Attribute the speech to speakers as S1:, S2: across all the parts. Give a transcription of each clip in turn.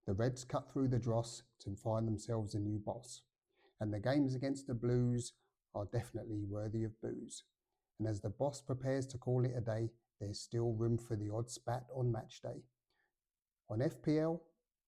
S1: The Reds cut through the dross to find themselves a new boss, and the games against the Blues are definitely worthy of boos. And as the boss prepares to call it a day, there's still room for the odd spat on match day. On FPL,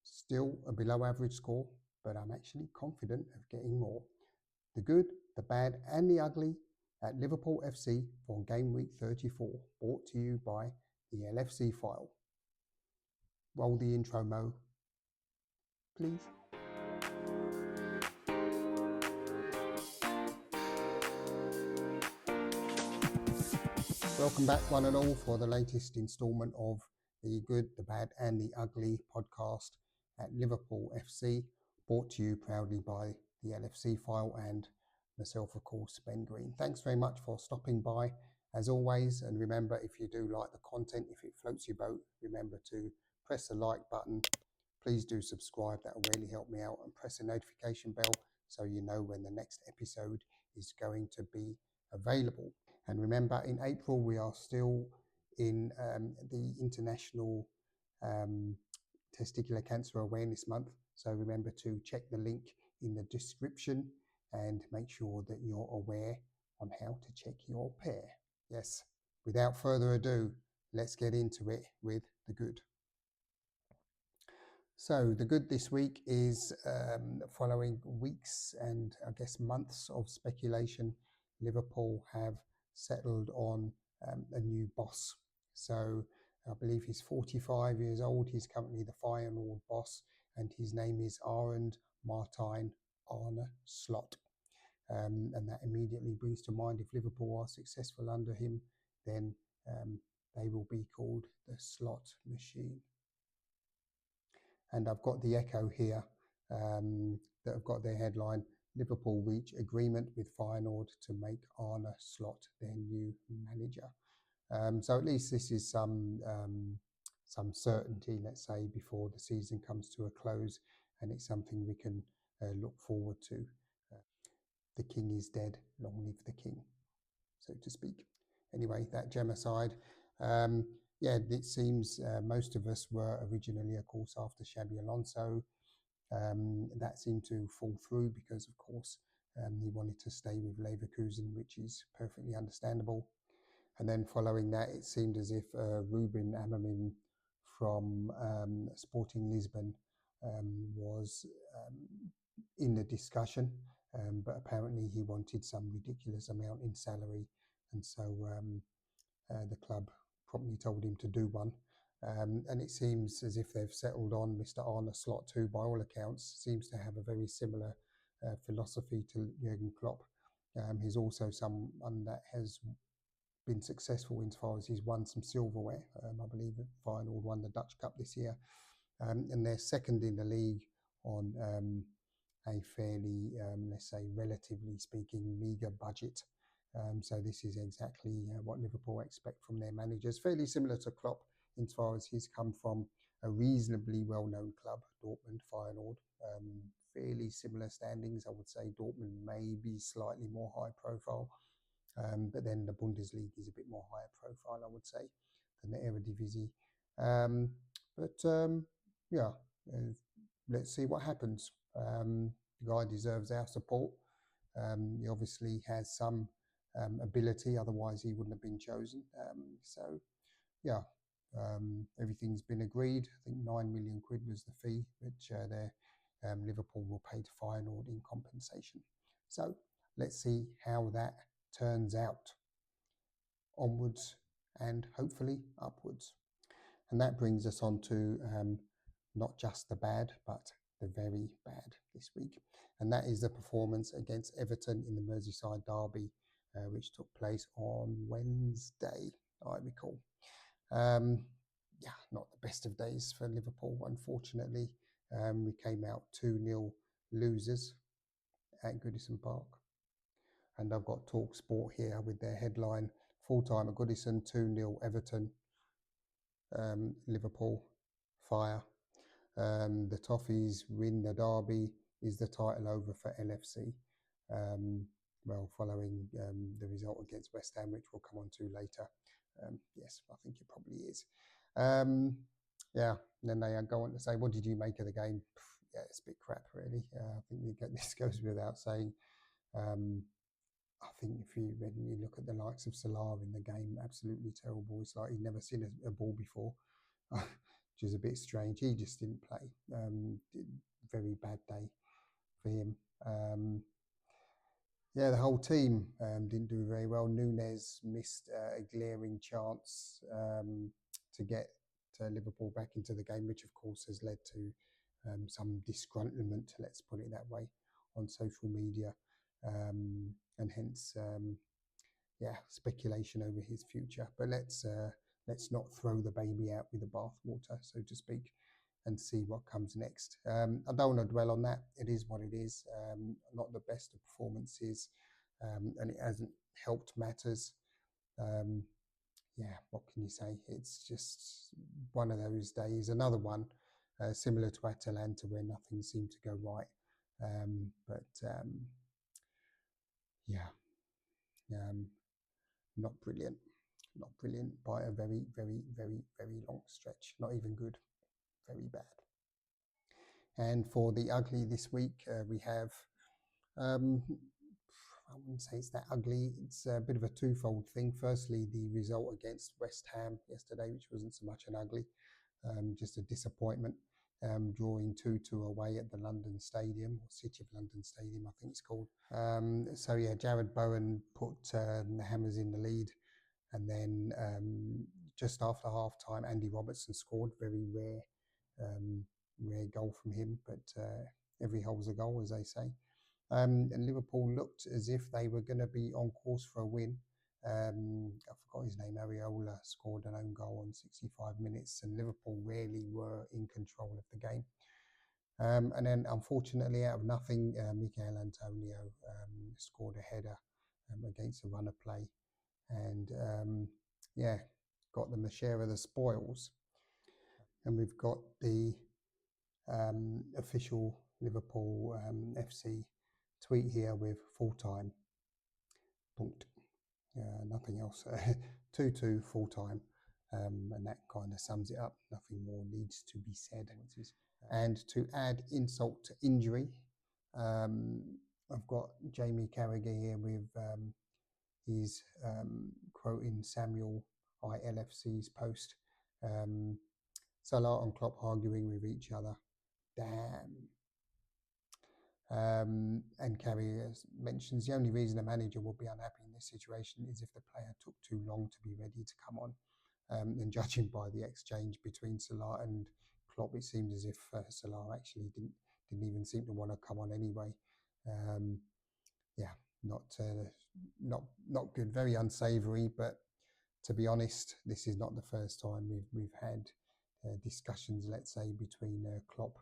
S1: still a below average score, but I'm actually confident of getting more. The good, the bad and the ugly at Liverpool FC for Gameweek 34, brought to you by the LFC file. Roll the intro, Mo, please. Welcome back, one and all, for the latest instalment of the Good, the Bad and the Ugly podcast at Liverpool FC, brought to you proudly by the LFC file and myself, of course, Ben Green. Thanks very much for stopping by, as always, and remember, if you do like the content, if it floats your boat, remember to press the like button. Please do subscribe, that will really help me out, and press the notification bell so you know when the next episode is going to be available. And remember, in April, we are still in the International Testicular Cancer Awareness Month. So remember to check the link in the description and make sure that you're aware on how to check your pair. Yes, without further ado, let's get into it with the good. So the good this week is following weeks and I guess months of speculation, Liverpool have settled on a new boss. So I believe he's 45 years old. He's currently the Feyenoord boss, and his name is Arend Martijn Arne Slot. And that immediately brings to mind, if Liverpool are successful under him, then they will be called the Slot Machine. And I've got the Echo here that have got their headline, Liverpool reach agreement with Feyenoord to make Arne Slot their new manager. So at least this is some certainty, let's say, before the season comes to a close, and it's something we can look forward to. The king is dead, long live the king, so to speak. Anyway, that gem aside, yeah, it seems most of us were originally, of course, after Xabi Alonso. That seemed to fall through because, of course, he wanted to stay with Leverkusen, which is perfectly understandable. And then following that, it seemed as if Ruben Amorim from Sporting Lisbon was in the discussion, but apparently he wanted some ridiculous amount in salary, and so the club promptly told him to do one. And it seems as if they've settled on Mr. Arne Slot, who, by all accounts, seems to have a very similar philosophy to Jürgen Klopp. He's also someone that has been successful insofar as he's won some silverware. I believe Feyenoord won the Dutch Cup this year. And they're second in the league on a fairly, let's say, relatively speaking, meagre budget. So this is exactly what Liverpool expect from their managers. Fairly similar to Klopp insofar as he's come from a reasonably well-known club, Dortmund, Feyenoord. Fairly similar standings, I would say. Dortmund may be slightly more high profile, but then the Bundesliga is a bit more higher profile, I would say, than the Eredivisie. Yeah, let's see what happens. The guy deserves our support. He obviously has some ability, otherwise he wouldn't have been chosen. So, yeah, everything's been agreed. I think 9 million quid was the fee, which Liverpool will pay to Feyenoord in compensation. So let's see how that turns out. Onwards and hopefully upwards. And that brings us on to not just the bad, but the very bad this week. And that is the performance against Everton in the Merseyside derby, which took place on Wednesday, I recall. Yeah, not the best of days for Liverpool, unfortunately. We came out 2-0 losers at Goodison Park. And I've got Talk Sport here with their headline, full-time at Goodison, 2-0 Everton, Liverpool, fire. The Toffees win the derby. Is the title over for LFC? Well, following the result against West Ham, which we'll come on to later. Yes, I think it probably is. yeah, and then they go on to say, what did you make of the game? Yeah, it's a bit crap, really. I think this goes without saying. I think when you look at the likes of Salah in the game, absolutely terrible. It's like he'd never seen a ball before, which is a bit strange. He just didn't play. Very bad day for him. Yeah, the whole team didn't do very well. Núñez missed a glaring chance to get Liverpool back into the game, which of course has led to some disgruntlement, let's put it that way, on social media, and hence, speculation over his future. But let's not throw the baby out with the bathwater, so to speak, and see what comes next. I don't want to dwell on that. It is what it is. Not the best of performances, and it hasn't helped matters. What can you say? It's just one of those days. Another one similar to Atalanta where nothing seemed to go right. Not brilliant. Not brilliant by a very, very, very, very long stretch. Not even good. Very bad. And for the ugly this week, we have, I wouldn't say it's that ugly. It's a bit of a twofold thing. Firstly, the result against West Ham yesterday, which wasn't so much an ugly, just a disappointment. Drawing 2-2 away at the London Stadium, or City of London Stadium, I think it's called. Jared Bowen put the Hammers in the lead. And then just after half time, Andy Robertson scored. Very rare goal from him, but every goal's a goal, as they say. And Liverpool looked as if they were going to be on course for a win. I forgot his name. Areola scored an own goal on 65 minutes, and Liverpool really were in control of the game. And then, unfortunately, out of nothing, Michail Antonio scored a header against a run of play. And got them a share of the spoils. And we've got the official Liverpool FC tweet here with full-time. Nothing else. 2-2 full-time. And that kind of sums it up. Nothing more needs to be said. And to add insult to injury, I've got Jamie Carragher here with he's quoting Samuel ILFC's post. Salah and Klopp arguing with each other. Damn. And Carrier mentions the only reason a manager will be unhappy in this situation is if the player took too long to be ready to come on. And judging by the exchange between Salah and Klopp, it seemed as if Salah actually didn't even seem to want to come on anyway. Not good, very unsavoury. But to be honest, this is not the first time we've had discussions, let's say, between Klopp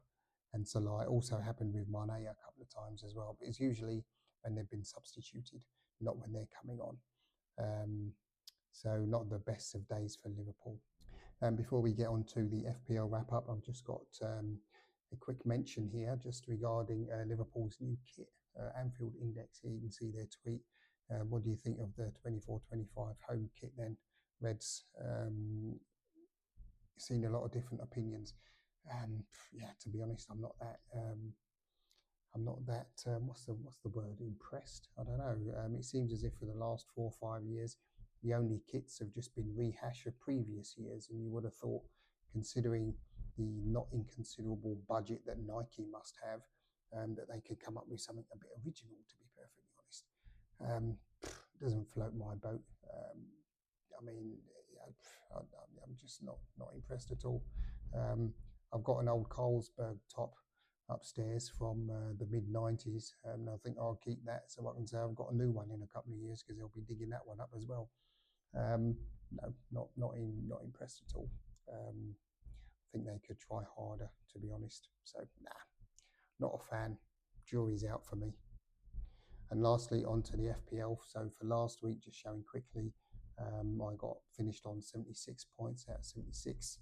S1: and Salah. It also happened with Mane a couple of times as well, but it's usually when they've been substituted, not when they're coming on. So not the best of days for Liverpool. Before we get on to the FPL wrap-up, I've just got a quick mention here just regarding Liverpool's new kit. Anfield Index here, you can see their tweet. What do you think of the 24-25 home kit then, Reds? Seen a lot of different opinions. To be honest, I'm not that what's the word, impressed? I don't know. It seems as if for the last 4 or 5 years, the only kits have just been rehash of previous years, and you would have thought, considering the not inconsiderable budget that Nike must have, that they could come up with something a bit original, to be perfectly honest. Doesn't float my boat. I'm just not impressed at all. I've got an old Carlsberg top upstairs from the mid-90s, and I think I'll keep that so I can say I've got a new one in a couple of years, because they'll be digging that one up as well. No, not impressed at all. I think they could try harder, to be honest. So, not a fan. Jury's out for me. And lastly, on to the FPL. So for last week, just showing quickly, I got finished on 76 points out of 76.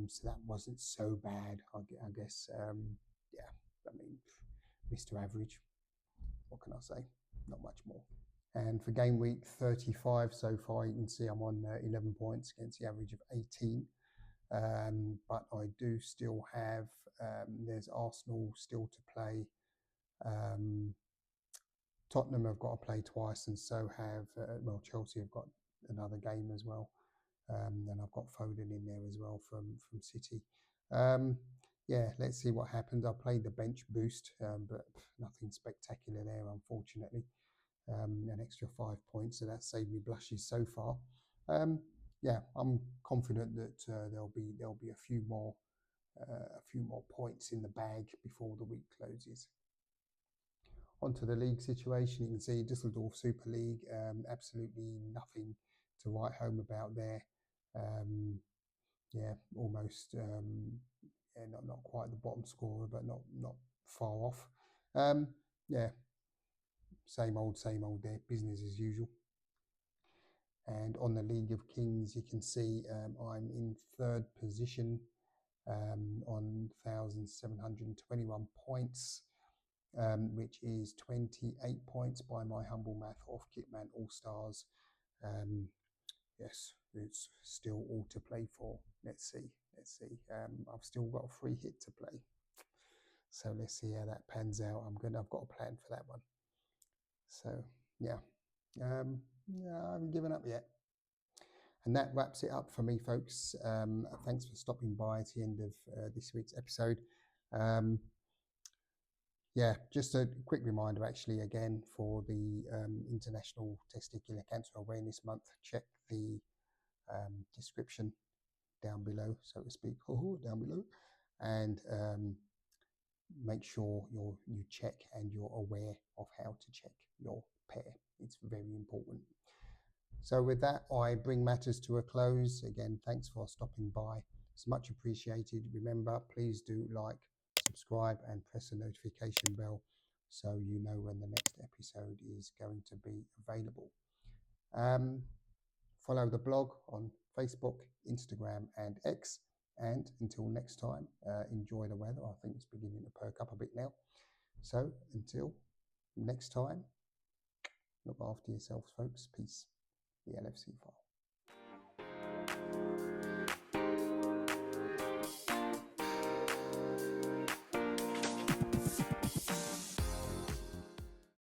S1: So that wasn't so bad, I guess. Mr. Average. What can I say? Not much more. And for game week 35 so far, you can see I'm on 11 points against the average of 18. but I do still have, there's Arsenal still to play. Tottenham have got to play twice, and so have, well, Chelsea have got another game as well. And I've got Foden in there as well from City. Yeah, let's see what happens. I played the bench boost, but nothing spectacular there, unfortunately. An extra 5 points, so that saved me blushes so far. Yeah, I'm confident that there'll be a few more points in the bag before the week closes. Onto the league situation, you can see Düsseldorf Super League, absolutely nothing to write home about there. Yeah, almost, yeah, not quite the bottom scorer, but not far off. Yeah, same old there, business as usual. And on the League of Kings, you can see I'm in third position on 1,721 points. Which is 28 points by my humble math off Kitman All Stars. Yes, it's still all to play for. Let's see. I've still got a free hit to play, so let's see how that pans out. I've got a plan for that one. So yeah, I haven't given up yet. And that wraps it up for me, folks. Thanks for stopping by at the end of this week's episode. Yeah, just a quick reminder, actually, again, for the International Testicular Cancer Awareness Month, check the description down below, so to speak, down below, and make sure you check and you're aware of how to check your pair. It's very important. So with that, I bring matters to a close. Again, thanks for stopping by. It's much appreciated. Remember, please do like, subscribe, and press the notification bell so you know when the next episode is going to be available. Follow the blog on Facebook, Instagram, and X. And until next time, enjoy the weather. I think it's beginning to perk up a bit now. So until next time, look after yourselves, folks. Peace. The LFC file.